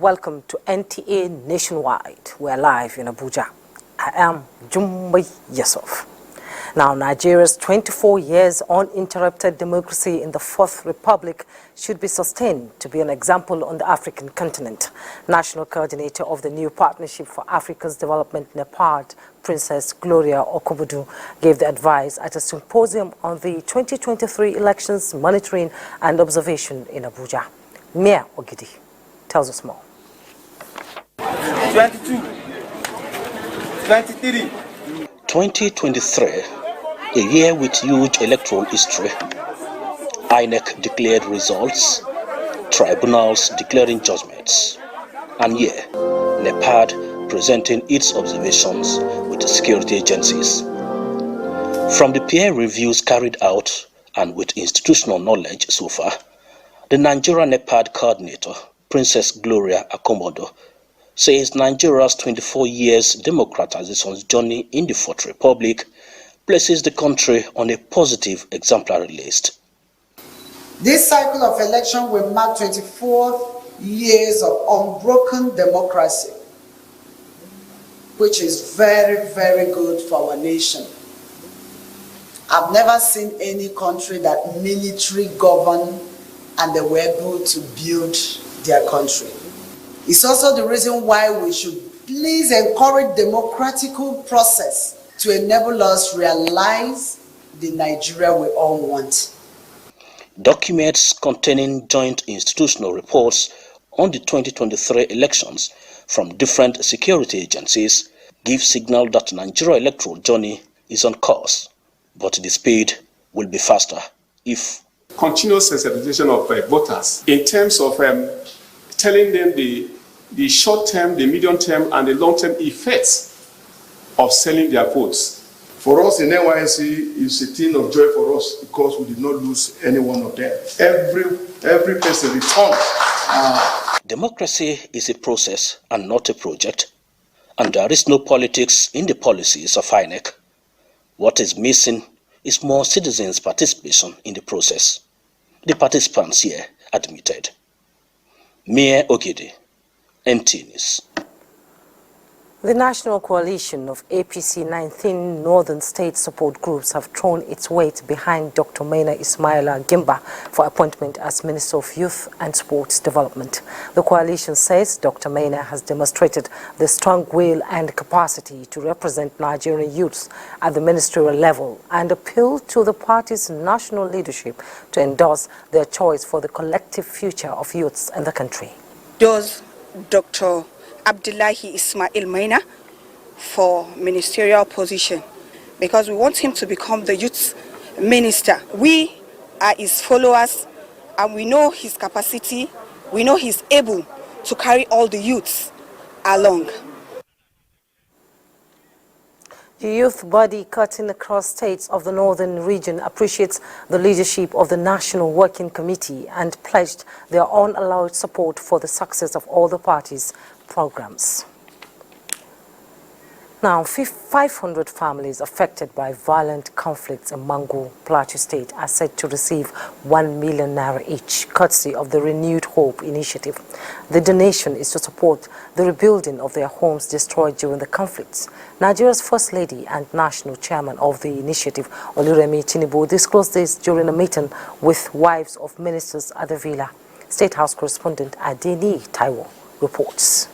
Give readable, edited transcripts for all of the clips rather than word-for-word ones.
welcome to NTA Nationwide. We're live in Abuja. I am Jumbai Yusuf. Now, Nigeria's 24 years uninterrupted democracy in the Fourth Republic should be sustained to be an example on the African continent. National Coordinator of the new Partnership for Africa's Development, NEPAD, Princess Gloria Okobodu, gave the advice at a symposium on the 2023 elections monitoring and observation in Abuja. Mia Ogidi tells us more. 22, 23. 2023, a year with huge electoral history. INEC declared results, tribunals declaring judgments, and NEPAD presenting its observations with the security agencies. From the peer reviews carried out and with institutional knowledge so far, the Nigerian NEPAD coordinator, Princess Gloria Okobodu, says Nigeria's 24 years democratization journey in the Fourth Republic places the country on a positive exemplary list. This cycle of election will mark 24 years of unbroken democracy, which is very, very good for our nation. I've never seen any country that military governed and they were able to build their country. It's also the reason why we should please encourage democratic process to enable us realize the Nigeria we all want. Documents containing joint institutional reports on the 2023 elections from different security agencies give signal that Nigeria's electoral journey is on course, but the speed will be faster if continuous sensitization of voters in terms of telling them the short-term, the medium-term, and the long-term effects of selling their votes. For us in NYSC, it's a thing of joy for us because we did not lose any one of them. Every person returned. Democracy is a process and not a project, and there is no politics in the policies of INEC. What is missing is more citizens' participation in the process. The participants here admitted. Mia Ogidi, NTA News. The National Coalition of APC 19 Northern State support groups have thrown its weight behind Dr. Maina Ismaila Gimba for appointment as Minister of Youth and Sports Development. The coalition says Dr. Maina has demonstrated the strong will and capacity to represent Nigerian youths at the ministerial level and appeal to the party's national leadership to endorse their choice for the collective future of youths in the country. Does Dr. Abdullahi Ismail Maina for ministerial position, because we want him to become the youth minister. We are his followers and we know his capacity. We know he's able to carry all the youths along. The youth body cutting across states of the northern region appreciates the leadership of the National Working Committee and pledged their unallowed support for the success of all the parties' programs. Now, 500 families affected by violent conflicts in Mangu, Plateau State are said to receive 1 million naira each, courtesy of the Renewed Hope initiative. The donation is to support the rebuilding of their homes destroyed during the conflicts. Nigeria's First Lady and National Chairman of the initiative, Oluremi Tinubu, disclosed this during a meeting with wives of ministers at the villa. State House correspondent Adeni Taiwo reports.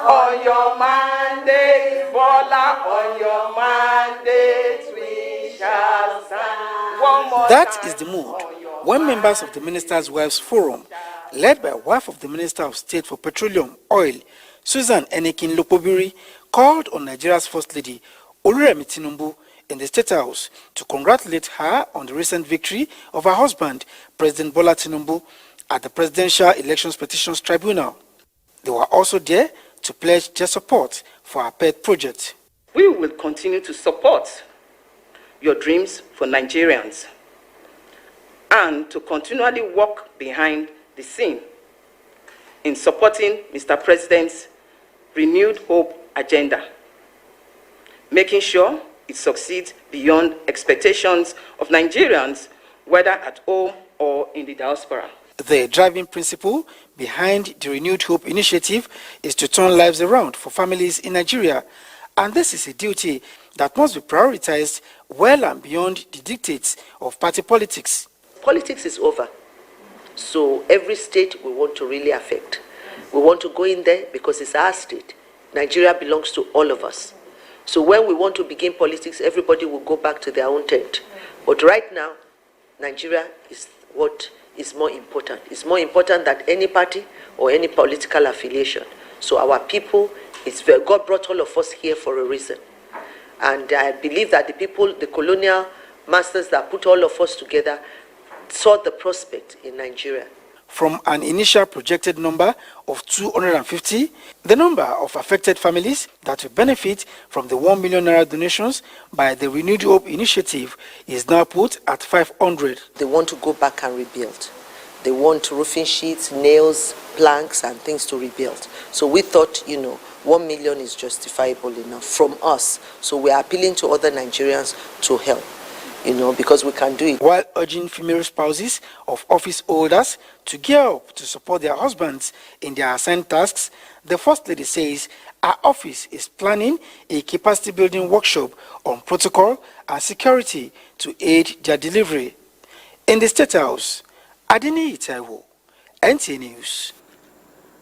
On your mandate, Bola, on your mandate, we shall stand. That is the mood when members of the Ministers' Wives Forum, led by wife of the Minister of State for Petroleum, Oil, Susan Enekin Lopobiri, called on Nigeria's First Lady, Oluremi Tinubu, in the State House to congratulate her on the recent victory of her husband, President Bola Tinubu, at the Presidential Elections Petitions Tribunal. They were also there to pledge their support for our pet project. We will continue to support your dreams for Nigerians and to continually work behind the scene in supporting Mr. President's Renewed Hope agenda, making sure it succeeds beyond expectations of Nigerians, whether at home or in the diaspora. The driving principle behind the Renewed Hope initiative is to turn lives around for families in Nigeria, and this is a duty that must be prioritized well and beyond the dictates of party politics. Politics is over, so every state we want to really affect. We want to go in there because it's our state. Nigeria belongs to all of us. So when we want to begin politics, everybody will go back to their own tent. But right now, Nigeria is what is more important. It's more important than any party or any political affiliation. So our people, God brought all of us here for a reason. And I believe that the people, the colonial masters that put all of us together, saw the prospect in Nigeria. From an initial projected number of 250, the number of affected families that will benefit from the 1 million naira donations by the Renewed Hope initiative is now put at 500. They want to go back and rebuild. They want roofing sheets, nails, planks, and things to rebuild. So we thought, 1 million is justifiable enough from us. So we are appealing to other Nigerians to help. Because we can do it. While urging female spouses of office holders to gear up to support their husbands in their assigned tasks, the First Lady says her office is planning a capacity building workshop on protocol and security to aid their delivery. In the State House, Adini Itaiwo, NTA News.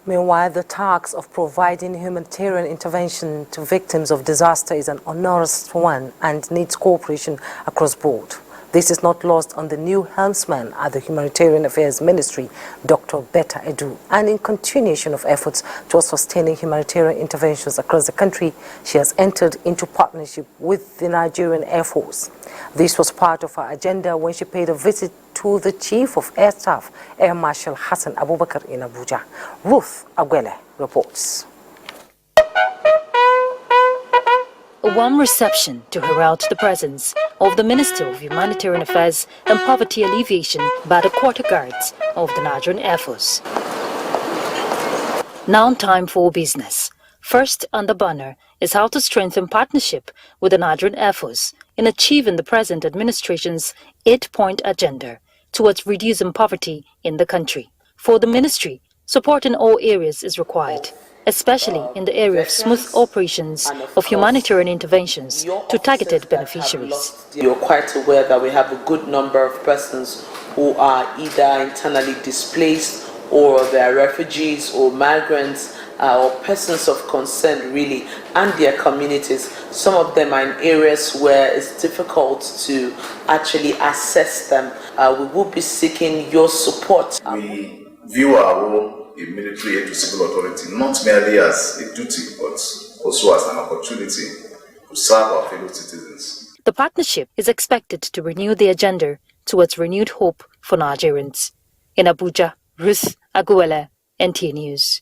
Meanwhile, the task of providing humanitarian intervention to victims of disaster is an onerous one and needs cooperation across board. This is not lost on the new helmsman at the Humanitarian Affairs Ministry, Dr. Betta Edu. And in continuation of efforts towards sustaining humanitarian interventions across the country, she has entered into partnership with the Nigerian Air Force. This was part of her agenda when she paid a visit to the Chief of Air Staff, Air Marshal Hassan Abubakar in Abuja. Ruth Agwele reports. A warm reception to herald the presence of the Minister of Humanitarian Affairs and Poverty Alleviation by the Quarter Guards of the Nigerian Air Force. Now time for business. First on the banner is how to strengthen partnership with the Nigerian Air Force in achieving the present administration's 8-point agenda towards reducing poverty in the country. For the ministry, support in all areas is required, especially in the area of smooth operations of humanitarian interventions to targeted beneficiaries. You're quite aware that we have a good number of persons who are either internally displaced or they are refugees or migrants or persons of concern really and their communities. Some of them are in areas where it's difficult to actually assess them. We will be seeking your support. We view our role in military aid to civil authority not merely as a duty but also as an opportunity to serve our fellow citizens. The partnership is expected to renew the agenda towards renewed hope for Nigerians. In Abuja, Ruth Agwele, NTA News.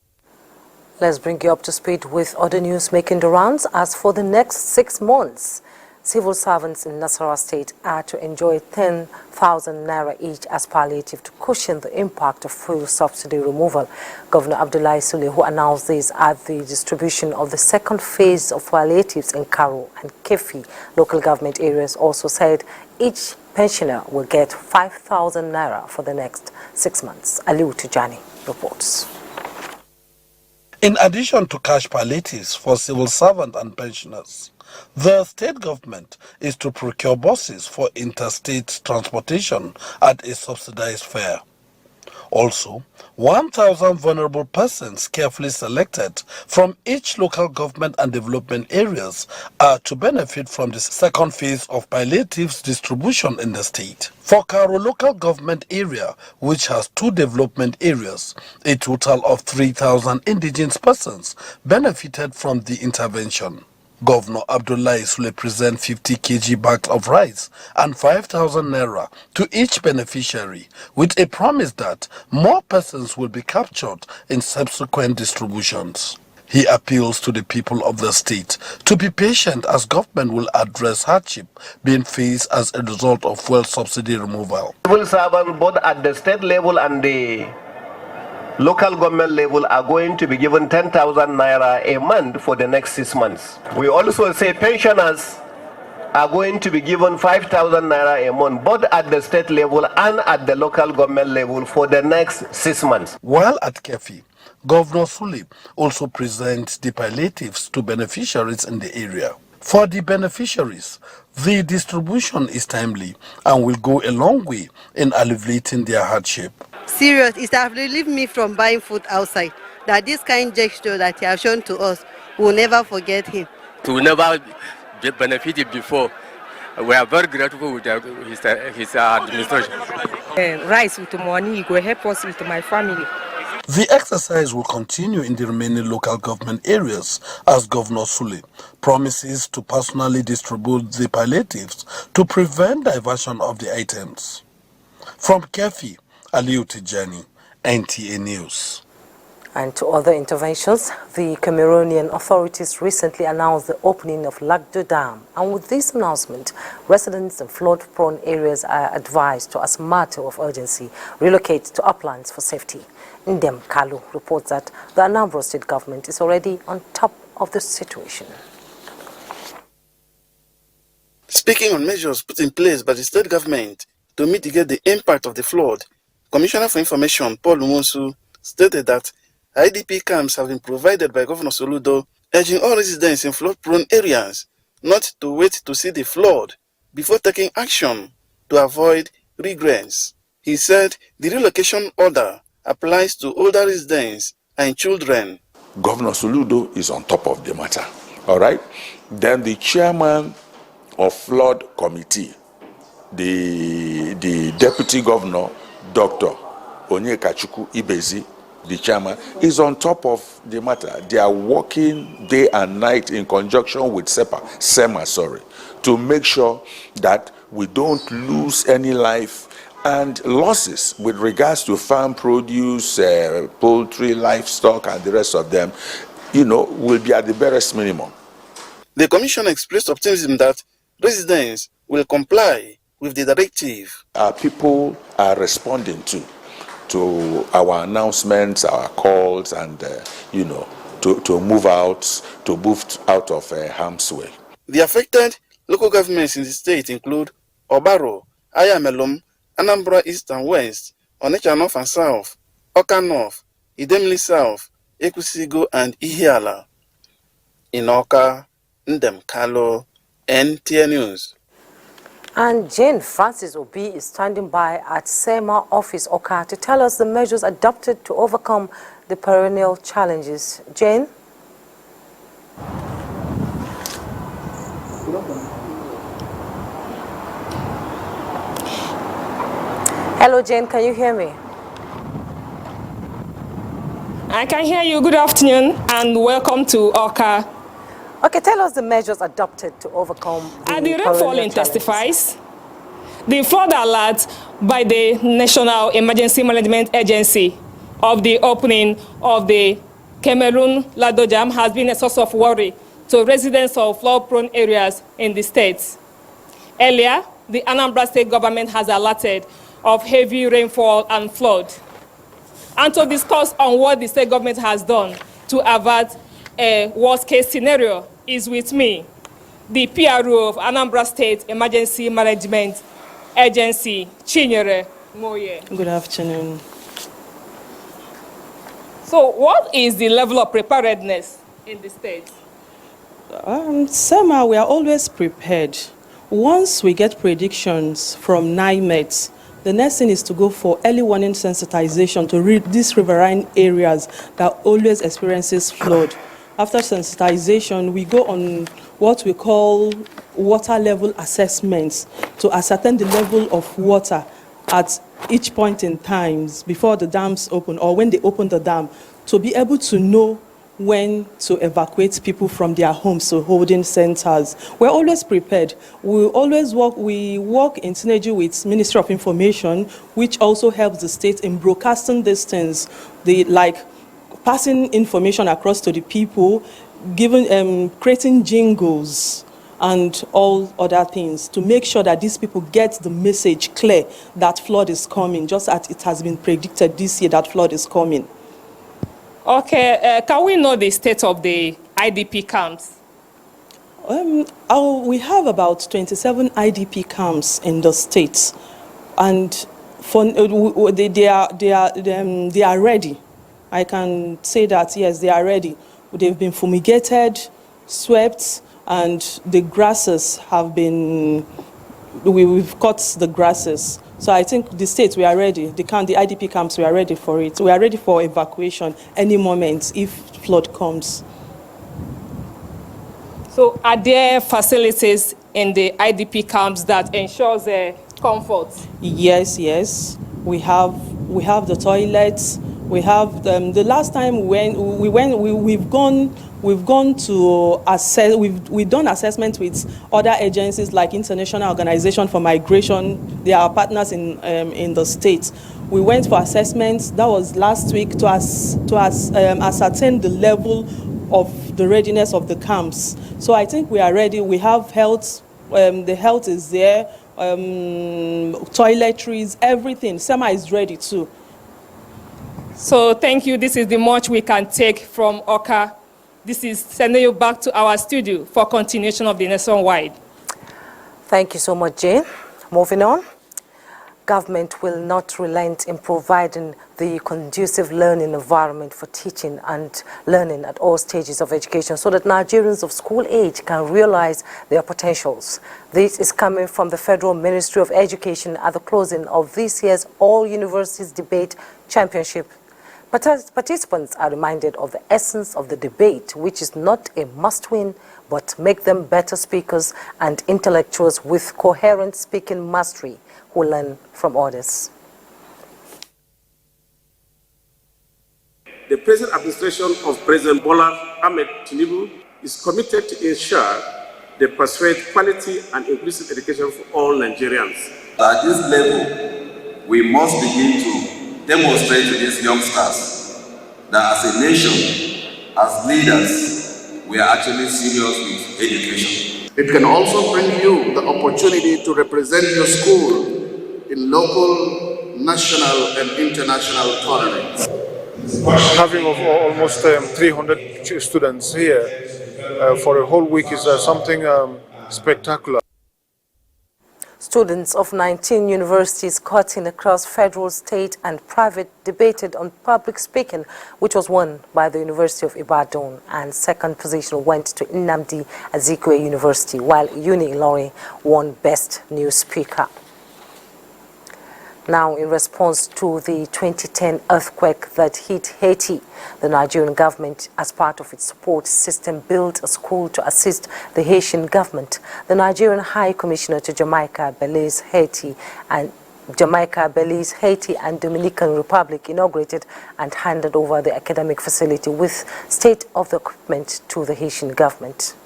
Let's bring you up to speed with other news making the rounds. As for the next 6 months, civil servants in Nasarawa State are to enjoy 10,000 naira each as palliative to cushion the impact of fuel subsidy removal. Governor Abdullahi Sule, who announced this at the distribution of the second phase of palliatives in Karo and Kebbi local government areas, also said each pensioner will get 5,000 naira for the next 6 months. Aliu Tijani reports. In addition to cash palliatives for civil servants and pensioners, the state government is to procure buses for interstate transportation at a subsidized fare. Also, 1,000 vulnerable persons carefully selected from each local government and development areas are to benefit from the second phase of palliatives distribution in the state. For Karo local government area, which has 2 development areas, a total of 3,000 indigenous persons benefited from the intervention. Governor Abdullahi Sule present 50 kg bags of rice and 5,000 naira to each beneficiary with a promise that more persons will be captured in subsequent distributions. He appeals to the people of the state to be patient as government will address hardship being faced as a result of fuel subsidy removal. Civil servants both at the state level and the local government level are going to be given 10,000 naira a month for the next 6 months. We also say pensioners are going to be given 5,000 naira a month, both at the state level and at the local government level for the next 6 months. While at Kebbi, Governor Sule also presents the palliatives to beneficiaries in the area. For the beneficiaries, the distribution is timely and will go a long way in alleviating their hardship. Serious, it has relieved me from buying food outside. That this kind gesture that he has shown to us, we will never forget him. We will never be benefited before. We are very grateful with his administration. Rice with money, it will help us with my family. The exercise will continue in the remaining local government areas as Governor Sule promises to personally distribute the palliatives to prevent diversion of the items. From Kebbi, Aliu Tijani, NTA News. And to other interventions, the Cameroonian authorities recently announced the opening of Plateau Dam. And with this announcement, residents in flood-prone areas are advised to, as a matter of urgency, relocate to uplands for safety. Ndem Kalu reports that the Anambra state government is already on top of the situation. Speaking on measures put in place by the state government to mitigate the impact of the flood, Commissioner for Information Paul Umonsu stated that IDP camps have been provided by Governor Soludo, urging all residents in flood-prone areas not to wait to see the flood before taking action to avoid regrets. He said the relocation order applies to older residents and children. Governor Soludo is on top of the matter, all right? Then the chairman of flood committee, the deputy governor, Dr. Onyekachukwu Ibezi, the chairman, is on top of the matter. They are working day and night in conjunction with SEMA, to make sure that we don't lose any life and losses with regards to farm produce, poultry, livestock, and the rest of them, will be at the barest minimum. The commission expressed optimism that residents will comply with the directive. Our people are responding to our announcements, our calls, and to move out of harm's way. The affected local governments in the state include Obaro, Ayamelum, Anambra East and West, Onitsha North and South, Oka North, Idemili South, Ekusigo, and Ihiala. In Oka, Ndem Kalo, NTA News. And Jane Francis Obi is standing by at SEMA office Oka to tell us the measures adopted to overcome the perennial challenges. Jane? Hello, Jane, can you hear me? I can hear you. Good afternoon and welcome to Oka. Okay, tell us the measures adopted to overcome the rainfall intensifies. The flood alert by the National Emergency Management Agency of the opening of the Cameroon Plateau Dam has been a source of worry to residents of flood-prone areas in the state. Earlier, the Anambra state government has alerted of heavy rainfall and flood. And to discuss on what the state government has done to avert a worst-case scenario is with me, the PRO of Anambra State Emergency Management Agency, Chinyere Moye. Good afternoon. So what is the level of preparedness in the state? SEMA, we are always prepared. Once we get predictions from NIMET, the next thing is to go for early warning sensitization to these riverine areas that always experiences flood. After sensitization, we go on what we call water level assessments to ascertain the level of water at each point in time before the dams open or when they open the dam, to be able to know when to evacuate people from their homes to holding centers. We're always prepared. We work in synergy with Ministry of Information, which also helps the state in broadcasting these things, passing information across to the people, creating jingles and all other things to make sure that these people get the message clear that flood is coming, just as it has been predicted this year that flood is coming. Okay, can we know the state of the IDP camps? We have about 27 IDP camps in the state, and they are ready. I can say that, yes, they are ready. They've been fumigated, swept, and the grasses have been, we've cut the grasses. So I think the states, we are ready. The IDP camps, we are ready for it. We are ready for evacuation any moment if flood comes. So are there facilities in the IDP camps that ensures comfort? Yes, yes. We have the toilets. We have the last time we've gone to assess. We've done assessment with other agencies like International Organization for Migration. They are partners in the state. We went for assessments. That was last week to ascertain the level of the readiness of the camps. So I think we are ready. We have health. The health is there. Toiletries, everything. SEMA is ready too. So thank you. This is the much we can take from Oka. This is sending you back to our studio for continuation of the nationwide. Thank you so much, Jane. Moving on. Government will not relent in providing the conducive learning environment for teaching and learning at all stages of education so that Nigerians of school age can realize their potentials. This is coming from the Federal Ministry of Education at the closing of this year's All Universities Debate Championship. Participants are reminded of the essence of the debate, which is not a must-win, but make them better speakers and intellectuals with coherent speaking mastery who learn from others. The present administration of President Bola Ahmed Tinubu is committed to ensure they persuade quality and inclusive education for all Nigerians. At this level, we must begin to demonstrate to these youngsters that as a nation, as leaders, we are actually serious with education. It can also bring you the opportunity to represent your school in local, national, and international tournaments. Having almost 300 students here for a whole week is something spectacular. Students of 19 universities cutting across federal, state, and private debated on public speaking, which was won by the University of Ibadan, and second position went to Nnamdi Azikiwe University, while Uni-Ilorin won Best New Speaker. Now, in response to the 2010 earthquake that hit Haiti, the Nigerian government, as part of its support system, built a school to assist the Haitian government. The Nigerian High Commissioner to Jamaica, Belize, Haiti, and Dominican Republic inaugurated and handed over the academic facility with state-of-the-art equipment to the Haitian government.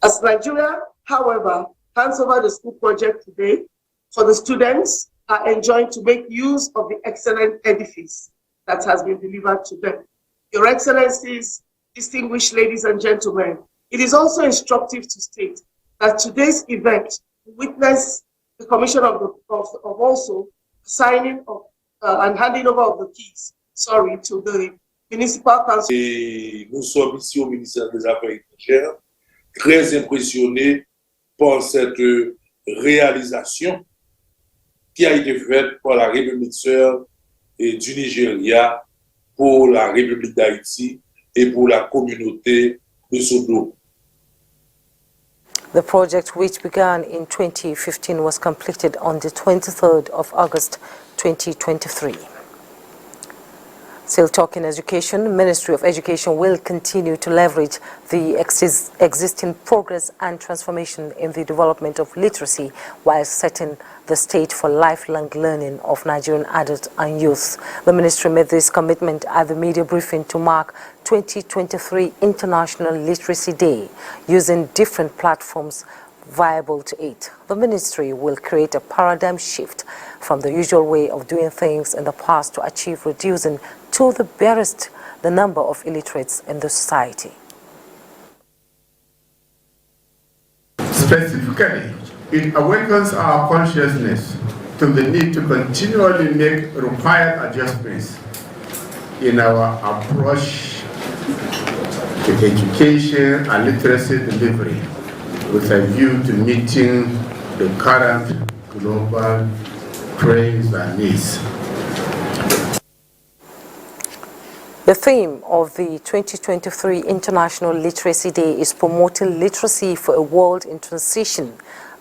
As Nigeria, however, hands over the school project today, for the students are enjoined to make use of the excellent edifice that has been delivered to them. Your Excellencies, distinguished ladies and gentlemen, it is also instructive to state that today's event witnessed the commission of also signing of and handing over of the keys, to the municipal council. Et nous sommes ici au ministère des Affaires étrangères, très impressionnés par cette réalisation qui a été faite par la République sœur du Nigeria pour la République d'Haïti et pour la communauté de Sodo. The project, which began in 2015, was completed on the 23rd of August 2023. Still talking education, Ministry of Education will continue to leverage the existing progress and transformation in the development of literacy while setting the stage for lifelong learning of Nigerian adults and youth. The ministry made this commitment at the media briefing to mark 2023 International Literacy Day, using different platforms viable to it. The ministry will create a paradigm shift from the usual way of doing things in the past to achieve reducing to the barest the number of illiterates in the society. Specifically, it awakens our consciousness to the need to continually make required adjustments in our approach to education and literacy delivery with a view to meeting the current global trends and needs. The theme of the 2023 International Literacy Day is promoting literacy for a world in transition,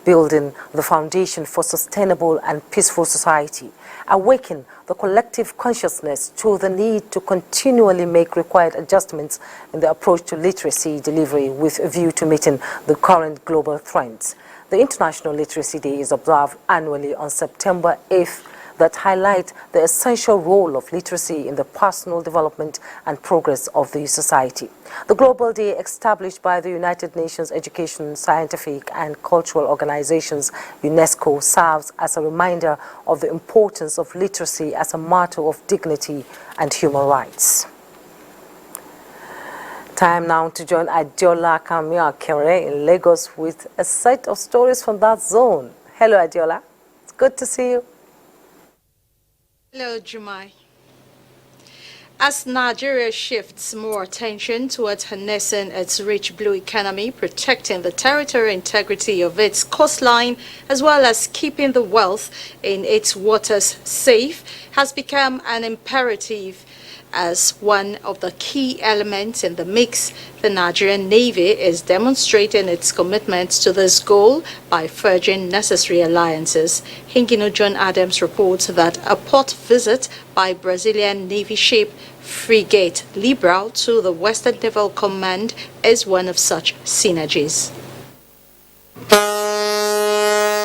building the foundation for sustainable and peaceful society, awaken the collective consciousness to the need to continually make required adjustments in the approach to literacy delivery with a view to meeting the current global trends. The International Literacy Day is observed annually on September 8th that highlight the essential role of literacy in the personal development and progress of the society. The Global Day, established by the United Nations Education, Scientific and Cultural Organizations, UNESCO, serves as a reminder of the importance of literacy as a matter of dignity and human rights. Time now to join Adiola Kamiakere in Lagos with a set of stories from that zone. Hello, Adiola. It's good to see you. Hello, Jumai. As Nigeria shifts more attention towards harnessing its rich blue economy, protecting the territorial integrity of its coastline, as well as keeping the wealth in its waters safe, has become an imperative. As one of the key elements in the mix, the Nigerian Navy is demonstrating its commitment to this goal by forging necessary alliances. Hingino John Adams reports that a port visit by Brazilian Navy ship frigate Liberal to the Western Naval Command is one of such synergies.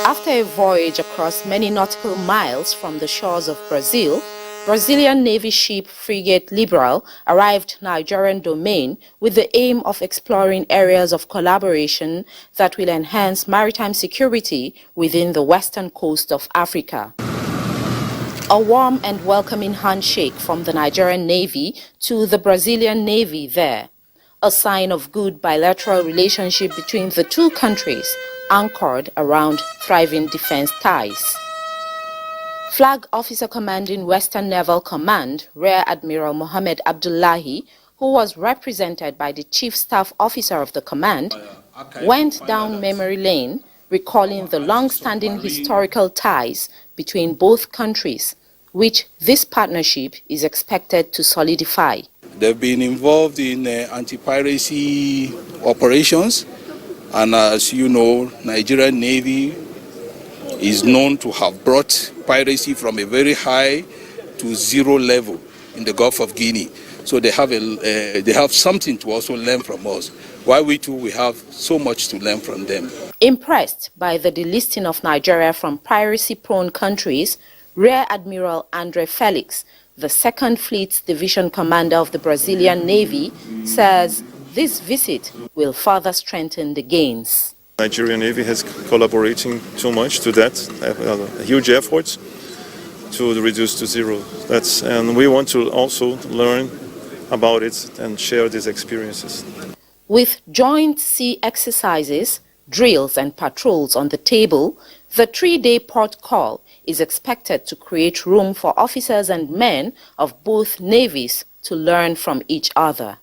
After a voyage across many nautical miles from the shores of Brazil, Brazilian Navy ship frigate Liberal arrived Nigerian domain with the aim of exploring areas of collaboration that will enhance maritime security within the western coast of Africa. A warm and welcoming handshake from the Nigerian Navy to the Brazilian Navy there, a sign of good bilateral relationship between the two countries, anchored around thriving defense ties. Flag Officer Commanding Western Naval Command, Rear Admiral Mohammed Abdullahi, who was represented by the Chief Staff Officer of the command, went down memory lane, recalling the long-standing historical ties between both countries, which this partnership is expected to solidify. They've been involved in anti-piracy operations, and as you know, Nigerian Navy is known to have brought piracy from a very high to zero level in the Gulf of Guinea. So they have something to also learn from us. While we too, we have so much to learn from them. Impressed by the delisting of Nigeria from piracy-prone countries, Rear Admiral Andre Felix, the 2nd Fleet's Division Commander of the Brazilian Navy, says this visit will further strengthen the gains. Nigerian Navy has collaborating too much to that, huge efforts to reduce to zero. And we want to also learn about it and share these experiences. With joint sea exercises, drills and patrols on the table, the 3-day port call is expected to create room for officers and men of both navies to learn from each other.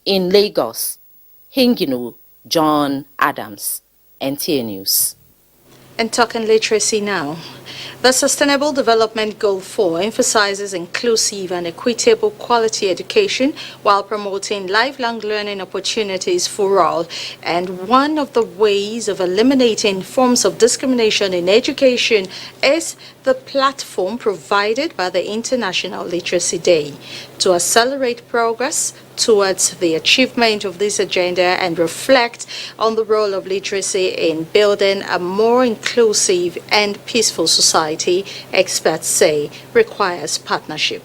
In Lagos, Hingino John Adams, NTA News. And talking literacy now. The Sustainable Development Goal 4 emphasizes inclusive and equitable quality education while promoting lifelong learning opportunities for all. And one of the ways of eliminating forms of discrimination in education is the platform provided by the International Literacy Day. To accelerate progress towards the achievement of this agenda and reflect on the role of literacy in building a more inclusive and peaceful society, experts say requires partnership.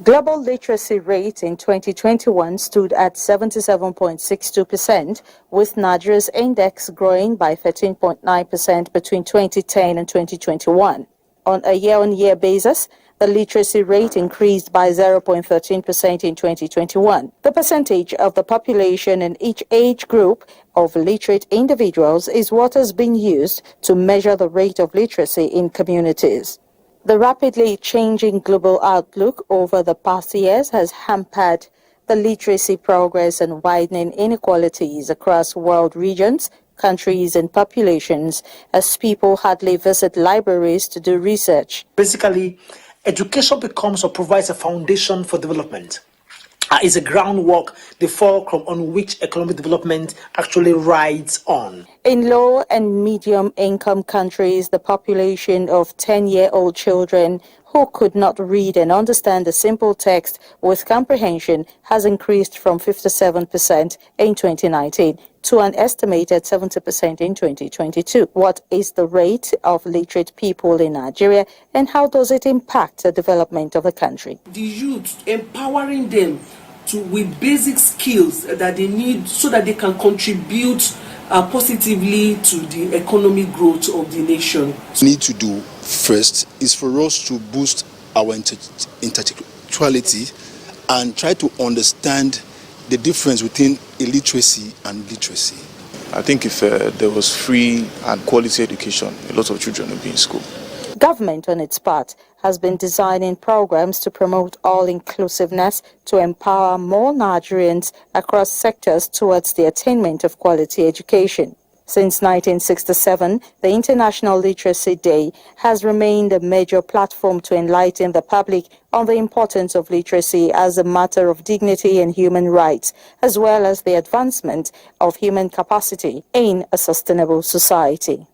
Global literacy rate in 2021 stood at 77.62%, with Nigeria's index growing by 13.9% between 2010 and 2021. On a year-on-year basis, the literacy rate increased by 0.13% in 2021. The percentage of the population in each age group of literate individuals is what has been used to measure the rate of literacy in communities. The rapidly changing global outlook over the past years has hampered the literacy progress and widening inequalities across world regions, countries and populations, as people hardly visit libraries to do research. Basically, education becomes or provides a foundation for development. Is a groundwork, the fulcrum on which economic development actually rides on. In low and medium income countries, the population of 10-year-old children who could not read and understand a simple text with comprehension has increased from 57% in 2019 to an estimated 70% in 2022. What is the rate of literate people in Nigeria, and how does it impact the development of the country? The youth, empowering them with basic skills that they need so that they can contribute positively to the economic growth of the nation. What we need to do first is for us to boost our intellectuality and try to understand the difference between illiteracy and literacy. I think if there was free and quality education, a lot of children would be in school. Government, on its part, has been designing programs to promote all-inclusiveness to empower more Nigerians across sectors towards the attainment of quality education. Since 1967, the International Literacy Day has remained a major platform to enlighten the public on the importance of literacy as a matter of dignity and human rights, as well as the advancement of human capacity in a sustainable society.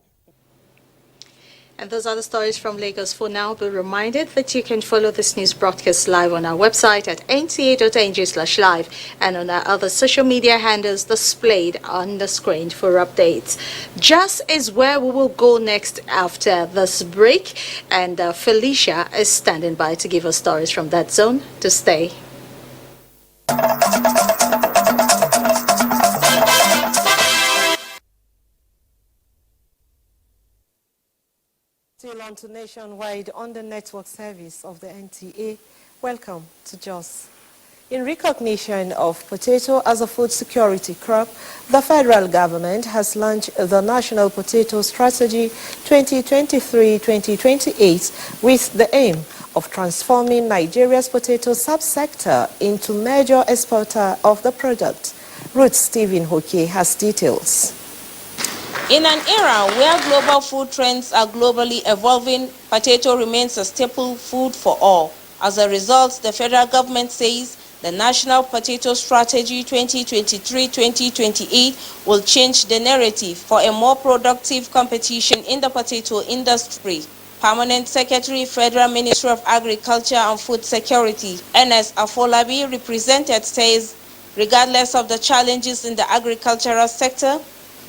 And those are the stories from Lagos. For now, be reminded that you can follow this news broadcast live on our website at nta.ng/live and on our other social media handles displayed on the screen for updates. Just is where we will go next after this break. And Felicia is standing by to give us stories from that zone. To stay. Still on to Nationwide on the network service of the NTA. Welcome to JOS. In recognition of potato as a food security crop, the federal government has launched the National Potato Strategy 2023-2028 with the aim of transforming Nigeria's potato subsector into major exporter of the product. Ruth Stephen Hoke has details. In an era where global food trends are globally evolving, potato remains a staple food for all. As a result, the federal government says the National Potato Strategy 2023-2028 will change the narrative for a more productive competition in the potato industry. Permanent Secretary, Federal Ministry of Agriculture and Food Security, Ernest Afolabi, represented, says, regardless of the challenges in the agricultural sector,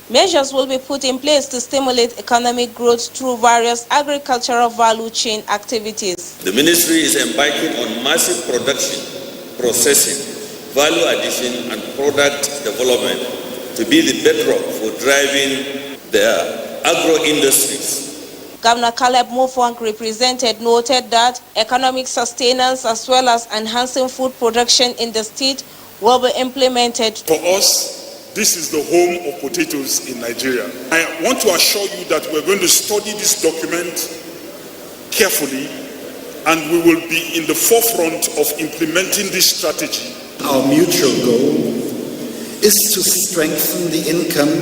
measures will be put in place to stimulate economic growth through various agricultural value chain activities. The ministry is embarking on massive production, processing, value addition, and product development to be the bedrock for driving the agro-industries. Governor Caleb Mufwang, represented, noted that economic sustenance as well as enhancing food production in the state will be implemented. For us, this is the home of potatoes in Nigeria. I want to assure you that we're going to study this document carefully and we will be in the forefront of implementing this strategy. Our mutual goal is to strengthen the income,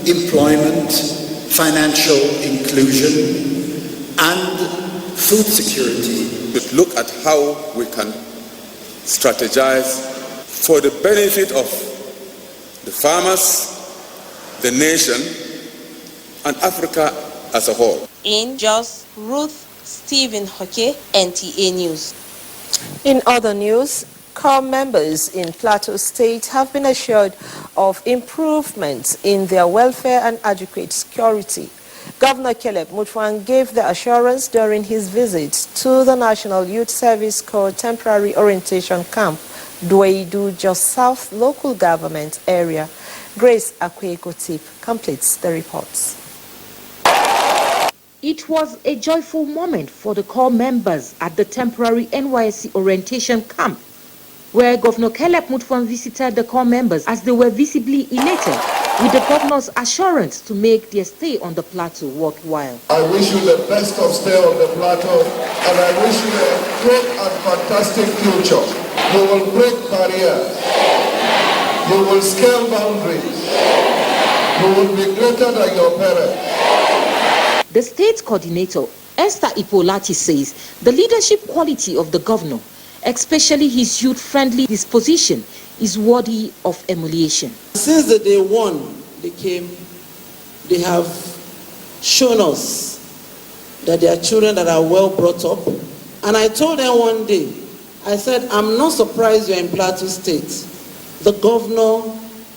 employment, financial inclusion, and food security. But look at how we can strategize for the benefit of the farmers, the nation, and Africa as a whole. In JOS, Ruth Stephen Hoke, NTA News. In other news, corps members in Plateau State have been assured of improvements in their welfare and adequate security. Governor Caleb Mutfwang gave the assurance during his visit to the National Youth Service Corps Temporary Orientation Camp, Dweidu, Jos South Local Government Area. Grace Akwego-Tip completes the reports. It was a joyful moment for the corps members at the temporary NYSC orientation camp, where Governor Caleb Mutfwang visited the corps members as they were visibly elated with the governor's assurance to make their stay on the plateau worthwhile. I wish you the best of stay on the plateau, and I wish you a great and fantastic future. You will break barriers. You will scale boundaries. You will be greater than your parents. The state coordinator, Esther Ipolati, says the leadership quality of the governor, especially his youth-friendly disposition, is worthy of emulation. Since the day one they came, they have shown us that they are children that are well brought up. And I told them one day, I said, I'm not surprised you're in Plateau State. The governor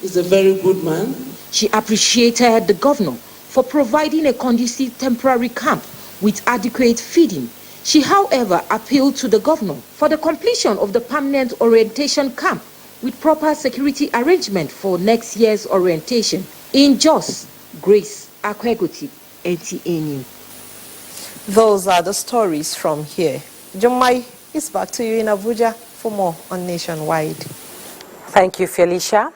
is a very good man. She appreciated the governor for providing a conducive temporary camp with adequate feeding. She, however, appealed to the governor for the completion of the permanent orientation camp with proper security arrangement for next year's orientation. In Jos, Grace Akwegoti, NTA News. Those are the stories from here. Jumai is back to you in Abuja for more on Nationwide. Thank you, Felicia.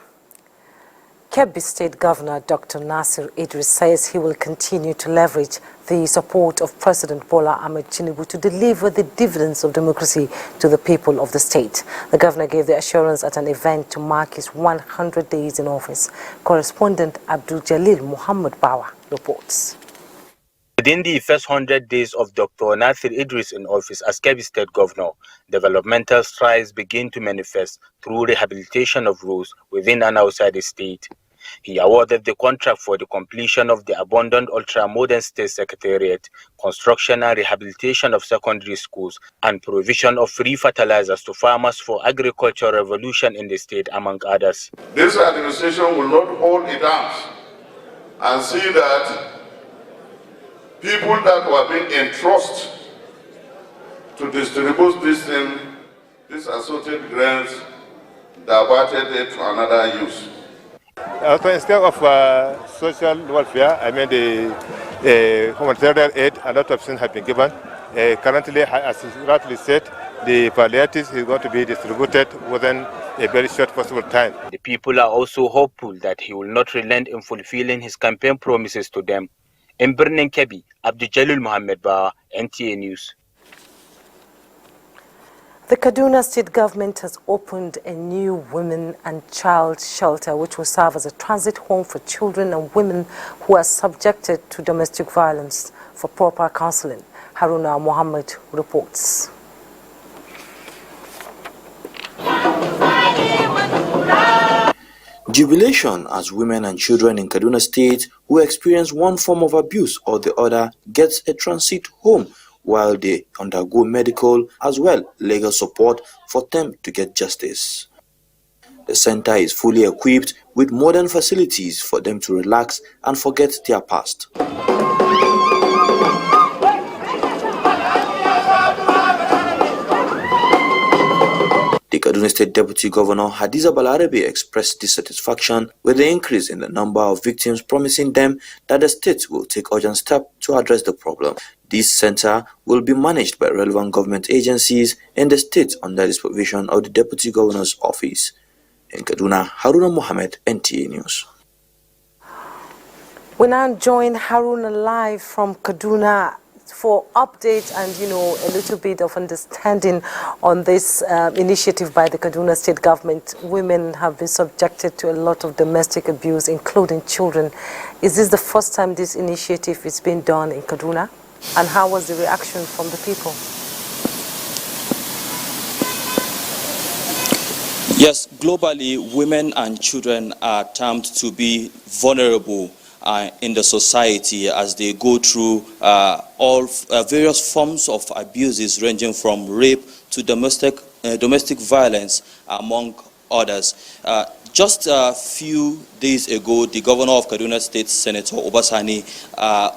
Kebbi State Governor Dr. Nasir Idris says he will continue to leverage the support of President Bola Ahmed Tinubu to deliver the dividends of democracy to the people of the state. The governor gave the assurance at an event to mark his 100 days in office. Correspondent Abdul Jalil Muhammad Bawa reports. Within the first 100 days of Dr. Nasir Idris in office as Kebbi State Governor, developmental strides begin to manifest through rehabilitation of roads within and outside the state. He awarded the contract for the completion of the abandoned ultra-modern state secretariat, construction and rehabilitation of secondary schools, and provision of free fertilizers to farmers for agricultural revolution in the state, among others. This administration will not hold it out and see that people that were being entrusted to distribute this assorted grains, diverted it to another use. Also, instead of social welfare, I mean the humanitarian aid, a lot of things have been given. Currently, as rightly said, the palliatives is going to be distributed within a very short possible time. The people are also hopeful that he will not relent in fulfilling his campaign promises to them. In Birnin Kebbi, Abdul Jalil Muhammad Bawa, NTA News. The Kaduna State government has opened a new women and child shelter which will serve as a transit home for children and women who are subjected to domestic violence for proper counseling. Haruna Mohammed reports. Jubilation as women and children in Kaduna State who experience one form of abuse or the other gets a transit home while they undergo medical as well legal support for them to get justice. The center is fully equipped with modern facilities for them to relax and forget their past. The Kaduna State Deputy Governor Hadiza Balarabe expressed dissatisfaction with the increase in the number of victims, promising them that the state will take urgent steps to address the problem. This center will be managed by relevant government agencies in the state under the supervision of the Deputy Governor's office. In Kaduna, Haruna Mohammed, NTA News. We now join Haruna live from Kaduna for updates and, a little bit of understanding on this initiative by the Kaduna State government. Women have been subjected to a lot of domestic abuse, including children. Is this the first time this initiative is being done in Kaduna? And how was the reaction from the people? Yes, globally, women and children are termed to be vulnerable in the society as they go through various forms of abuses ranging from rape to domestic violence, among others. Just a few days ago, the governor of Kaduna State, Senator Obasani,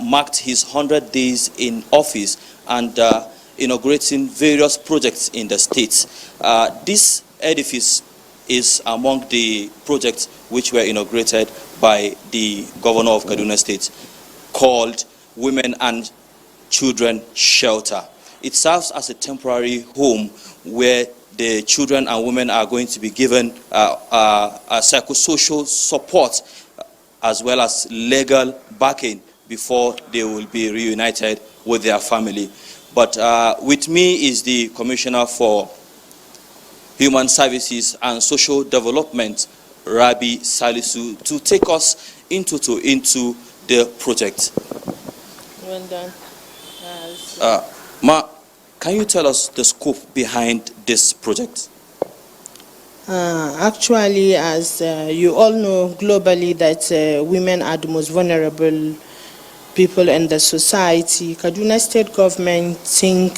marked his 100 days in office and inaugurating various projects in the state. This edifice is among the projects which were inaugurated by the governor of Kaduna State, called Women and Children Shelter. It serves as a temporary home where the children and women are going to be given psychosocial support as well as legal backing before they will be reunited with their family. But with me is the Commissioner for Human Services and Social Development, Rabi Salisu, to take us into the project. Well done. Ma, can you tell us the scope behind this project? Actually, as you all know globally that women are the most vulnerable people in the society, Kaduna State government think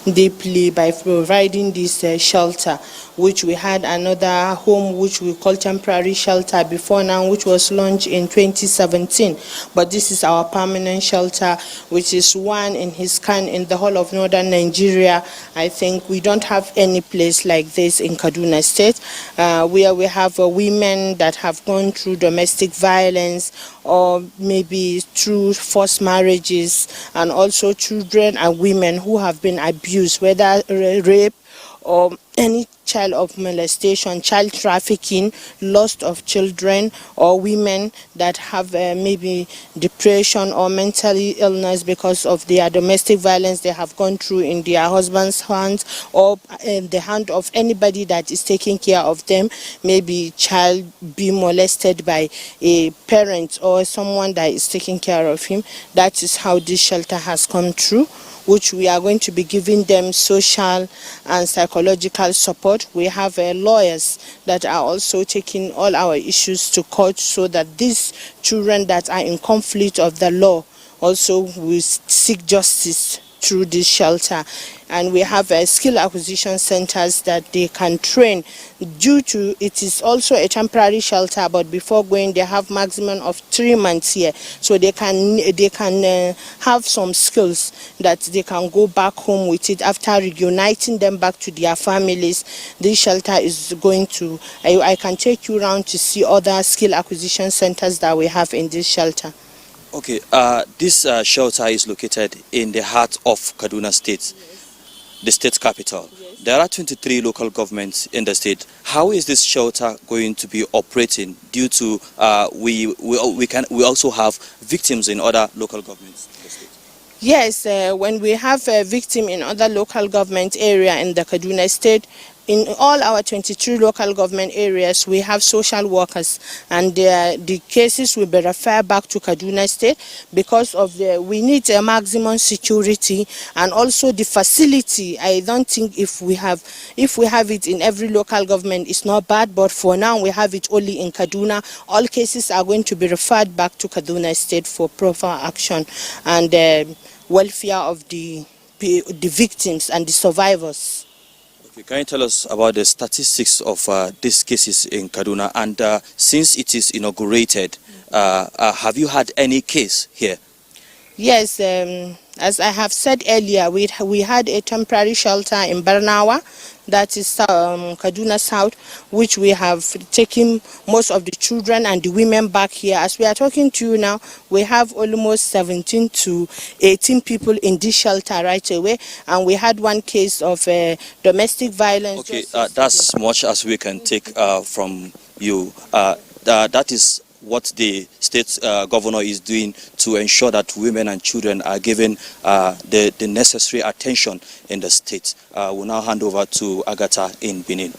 deeply by providing this shelter, which we had another home which we call temporary shelter before now, which was launched in 2017. But this is our permanent shelter, which is one in his kind in the whole of northern Nigeria. I think we don't have any place like this in Kaduna State, where we have women that have gone through domestic violence or maybe through forced marriages, and also children and women who have been abused, whether rape or any child of molestation, child trafficking, loss of children, or women that have maybe depression or mental illness because of their domestic violence they have gone through in their husband's hands or in the hand of anybody that is taking care of them, maybe child be molested by a parent or someone that is taking care of him. That is how this shelter has come through, which we are going to be giving them social and psychological support. We have lawyers that are also taking all our issues to court so that these children that are in conflict of the law also will seek justice through this shelter. And we have skill acquisition centers that they can train. Due to it is also a temporary shelter, but before going they have maximum of 3 months here, so they can have some skills that they can go back home with it after reuniting them back to their families. This shelter is going to, I can take you around to see other skill acquisition centers that we have in this shelter. Okay, this shelter is located in the heart of Kaduna State, the state capital. There are 23 local governments in the state. How is this shelter going to be operating due to we also have victims in other local governments in the state? Yes, when we have a victim in other local government area in the Kaduna State, in all our 23 local government areas, we have social workers, and the cases will be referred back to Kaduna State because of we need a maximum security and also the facility. I don't think if we have it in every local government, it's not bad, but for now we have it only in Kaduna. All cases are going to be referred back to Kaduna State for proper action and welfare of the victims and the survivors. Okay, can you tell us about the statistics of these cases in Kaduna? And since it is inaugurated, have you had any case here? Yes, as I have said earlier, we had a temporary shelter in Barnawa, that is Kaduna South, which we have taken most of the children and the women back here. As we are talking to you now, we have almost 17 to 18 people in this shelter right away, and we had one case of domestic violence. Okay, that's much as we can take from you. That is what the state governor is doing to ensure that women and children are given the necessary attention in the state. We'll now hand over to Agatha in Benin.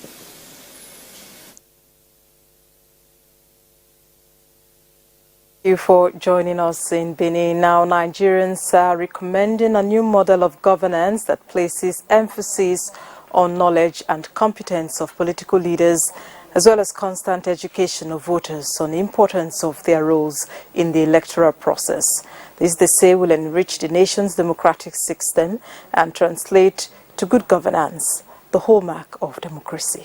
Thank you for joining us in Benin. Now, Nigerians are recommending a new model of governance that places emphasis on knowledge and competence of political leaders, as well as constant education of voters on the importance of their roles in the electoral process. This, they say, will enrich the nation's democratic system and translate to good governance, the hallmark of democracy.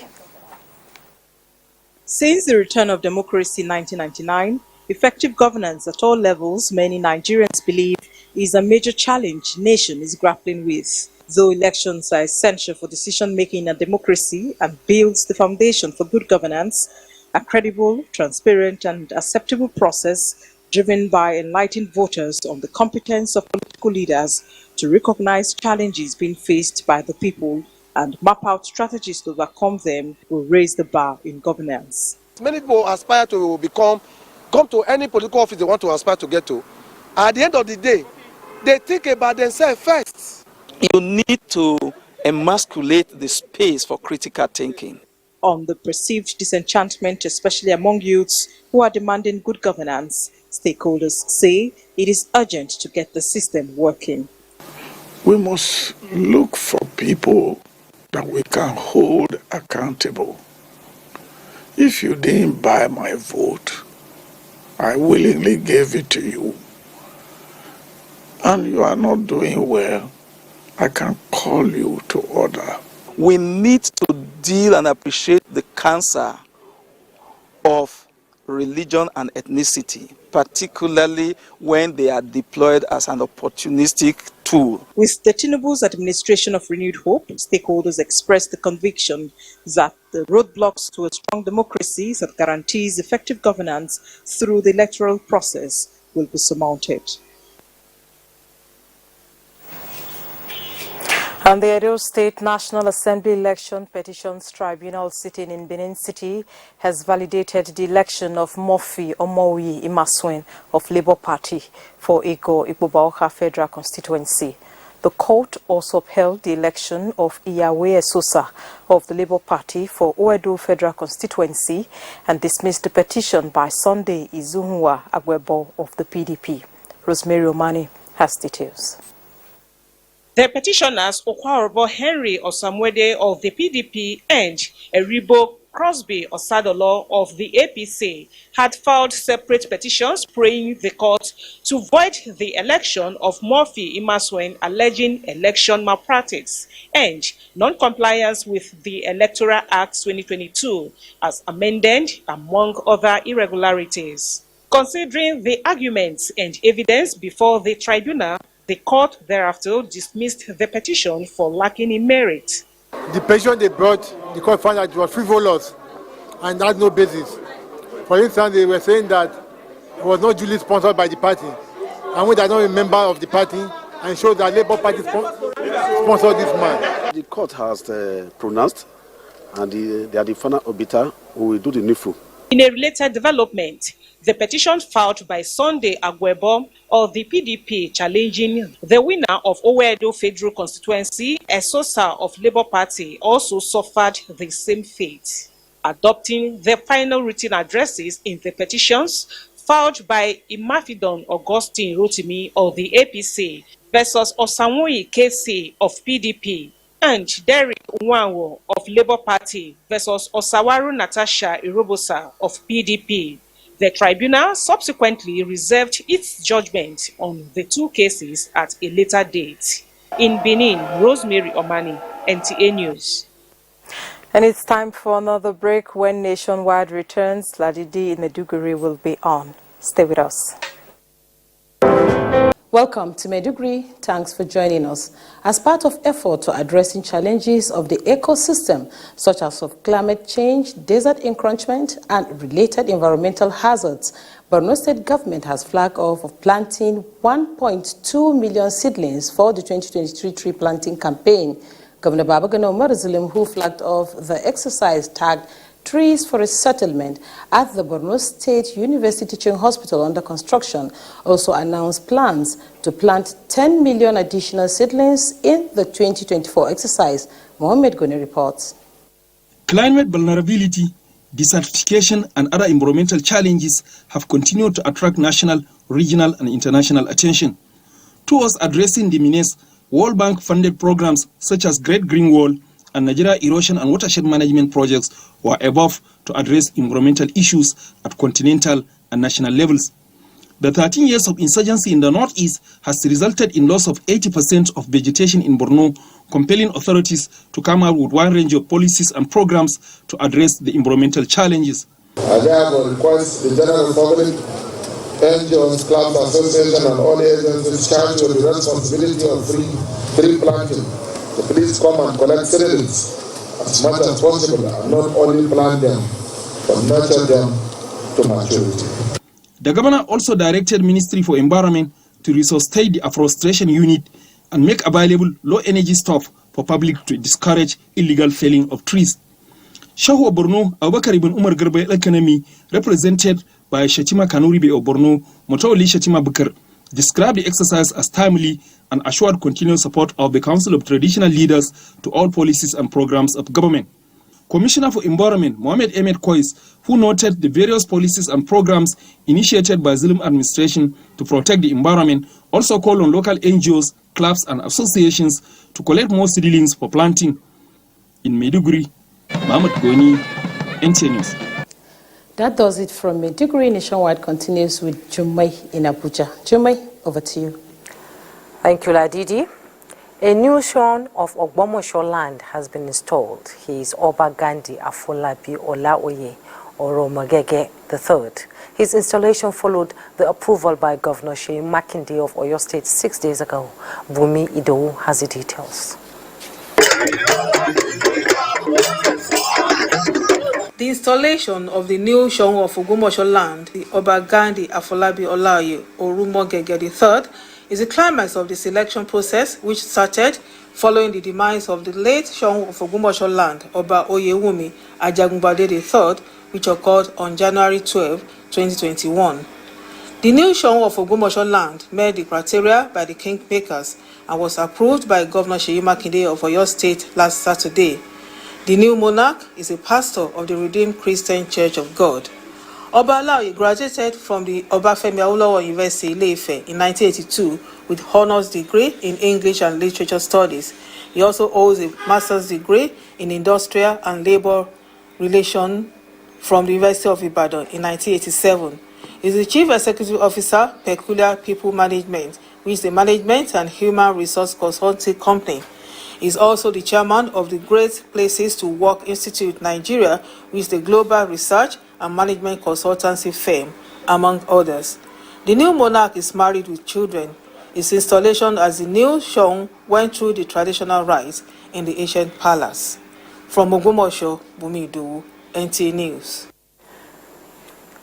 Since the return of democracy in 1999, effective governance at all levels, many Nigerians believe, is a major challenge the nation is grappling with. Though elections are essential for decision-making in a democracy and builds the foundation for good governance, a credible, transparent and acceptable process driven by enlightened voters on the competence of political leaders to recognize challenges being faced by the people and map out strategies to overcome them will raise the bar in governance. Many people aspire to come to any political office they want to aspire to get to. At the end of the day, they think about themselves first. You need to emasculate the space for critical thinking. On the perceived disenchantment, especially among youths who are demanding good governance, stakeholders say it is urgent to get the system working. We must look for people that we can hold accountable. If you didn't buy my vote, I willingly gave it to you, and you are not doing well, I can call you to order. We need to deal and appreciate the cancer of religion and ethnicity, particularly when they are deployed as an opportunistic tool. With the Tinubu's administration of renewed hope, stakeholders expressed the conviction that the roadblocks to a strong democracy that guarantees effective governance through the electoral process will be surmounted. And the Edo State National Assembly Election Petitions Tribunal sitting in Benin City has validated the election of Murphy Omowi Imasuen of Labour Party for Ego Ibubaoka Federal Constituency. The court also upheld the election of Iyawe Esosa of the Labour Party for Oedo Federal Constituency and dismissed the petition by Sunday Izunwa Agwebo of the PDP. Rosemary Omani has details. The petitioners, Okwarobo Henry Osamwede of the PDP and Eribo Crosby Osadolo of the APC, had filed separate petitions praying the court to void the election of Murphy Imasuen, alleging election malpractice and non-compliance with the Electoral Act 2022 as amended, among other irregularities. Considering the arguments and evidence before the tribunal, the court thereafter dismissed the petition for lacking in merit. The petition they brought, the court found that it was frivolous and had no basis. For instance, they were saying that it was not duly sponsored by the party, and we are not a member of the party, and showed that Labour Party sponsored this man. The court has pronounced, and they are the final arbiter who will do the needful. In a related development, the petition filed by Sunday Agwebo of the PDP challenging the winner of Owedo Federal Constituency, Esosa of Labour Party, also suffered the same fate. Adopting the final written addresses in the petitions filed by Imafidon Augustine Rotimi of the APC versus Osanwoyi KC of PDP and Derek Nwanwo of Labour Party versus Osawaru Natasha Irobosa of PDP. The tribunal subsequently reserved its judgment on the two cases at a later date. In Benin, Rosemary Omani, NTA News. And it's time for another break. When Nationwide returns, Ladidi in Maiduguri will be on. Stay with us. Welcome to Maiduguri. Thanks for joining us. As part of effort to addressing challenges of the ecosystem, such as of climate change, desert encroachment, and related environmental hazards, Borno State government has flagged off of planting 1.2 million seedlings for the 2023 tree planting campaign. Governor Babagana Umar Zulum, who flagged off the exercise, tagged Trees for a Settlement at the Borno State University Teaching Hospital under construction, also announced plans to plant 10 million additional seedlings in the 2024 exercise. Mohammed Gune reports. Climate vulnerability, desertification, and other environmental challenges have continued to attract national, regional, and international attention. Towards addressing the menace, World Bank-funded programs such as Great Green Wall and Nigeria Erosion and Watershed Management projects were above to address environmental issues at continental and national levels. The 13 years of insurgency in the northeast has resulted in loss of 80% of vegetation in Borno, compelling authorities to come up with a wide range of policies and programs to address the environmental challenges. I therefore request the general public, NGOs, clubs, associations, and all agencies charged with the responsibility of tree planting to please come and collect seedlings as much as possible, and not only plant them, but nurture them to maturity. The governor also directed Ministry for Environment to resuscitate the afforestation unit and make available low-energy stuff for public to discourage illegal felling of trees. Shehu Borno, Abubakar ibn Umar Garba Economy, represented by Shatima Kanuribe of Borno, Motawali Shatima Bukar, described the exercise as timely and assured continued support of the Council of Traditional Leaders to all policies and programs of government. Commissioner for Environment, Mohamed Ahmed Kois, who noted the various policies and programs initiated by Zulum administration to protect the environment, also called on local NGOs, clubs and associations to collect more seedlings for planting. In Maiduguri, Mohamed Goni, NTA News. That does it from Maiduguri. Nationwide continues with Jumai in Abuja. Jumai, over to you. Thank you, Ladidi. A new Shon of Ogbomoso land has been installed. He is Oba Gandhi Afolabi Olaoye Oromagege III. His installation followed the approval by Governor Seyi Makinde of Oyo State 6 days ago. Bumi Idowu has the details. The installation of the new Shon of Ogbomoso land, the Oba Gandhi Afolabi Olaoye Oromagege III, is the climax of the selection process which started following the demise of the late Shon of Ogbomoso land, Oba Oyewumi Ajagungbade III, which occurred on January 12, 2021. The new Shon of Ogbomoso land met the criteria by the kingmakers and was approved by Governor Seyi Makinde of Oyo State last Saturday. The new monarch is a pastor of the Redeemed Christian Church of God. Oba Olaoye graduated from the Obafemi Awolowo University, Ile-Ife in 1982 with honors degree in English and Literature Studies. He also holds a master's degree in Industrial and Labor Relations from the University of Ibadan in 1987. He is the Chief Executive Officer, Peculiar People Management, which is the Management and Human Resource Consulting Company. He is also the chairman of the Great Places to Work Institute Nigeria, which is the global research and management consultancy firm, among others. The new monarch is married with children. His installation as the new Shon went through the traditional rites in the ancient palace. From Ogbomoso, Bumi Idowu, NTA News.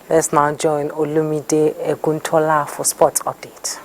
Let's now join Olumide Eguntola for sports update.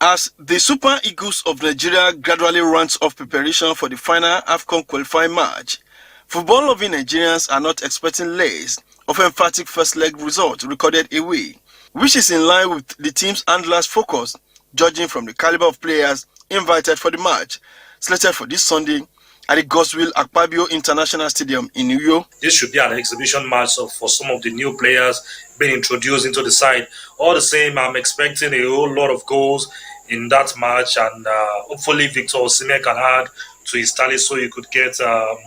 As the Super Eagles of Nigeria gradually ramps up preparation for the final AFCON qualifying match, football-loving Nigerians are not expecting less of emphatic first leg result recorded away, which is in line with the team's handlers' focus, judging from the caliber of players invited for the match, slated for this Sunday at the Godswill Akpabio International Stadium in New York. This should be an exhibition match for some of the new players being introduced into the side. All the same, I'm expecting a whole lot of goals in that match, and hopefully Victor Osimhen can add to his tally so you could get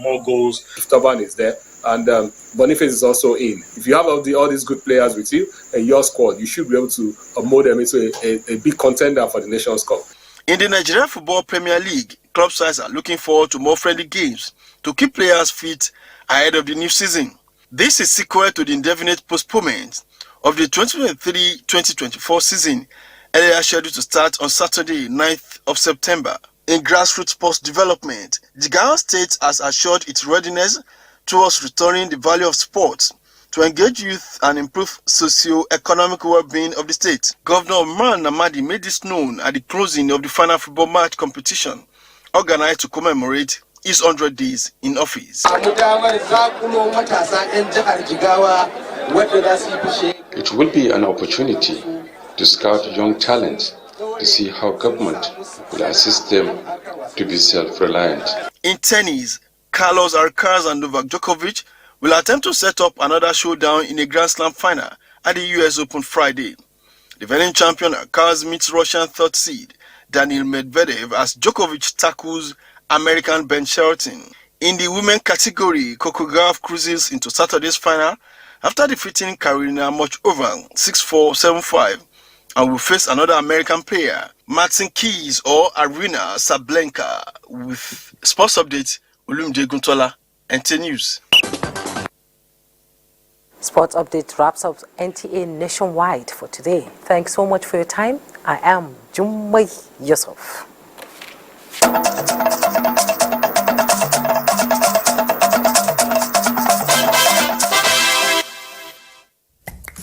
more goals. Taban is there, and Boniface is also in. If you have all these good players with you and your squad, you should be able to mold them into a big contender for the Nations Cup. In the Nigeria Football Premier League, club sides are looking forward to more friendly games to keep players fit ahead of the new season. This is sequel to the indefinite postponement of the 2023-2024 season, earlier scheduled to start on Saturday, 9th of September. In grassroots sports development, Jigawa State has assured its readiness towards restoring the value of sports to engage youth and improve socio-economic well-being of the state. Governor Umar Namadi made this known at the closing of the final football match competition, organized to commemorate his 100 days in office. It will be an opportunity to scout young talents to see how government will assist them to be self-reliant. In tennis, Carlos Alcaraz and Novak Djokovic will attempt to set up another showdown in a Grand Slam final at the US Open Friday. Defending champion Alcaraz meets Russian third seed Daniil Medvedev as Djokovic tackles American Ben Shelton. In the women category, Coco Gauff cruises into Saturday's final after defeating Karolina Muchova 6-4, 7-5, and will face another American player, Martin Keys or Arina Sablenka. With sports update, Olumide Eguntola, NTA News. Sports update wraps up NTA Nationwide for today. Thanks so much for your time. I am Jumai Yusuf.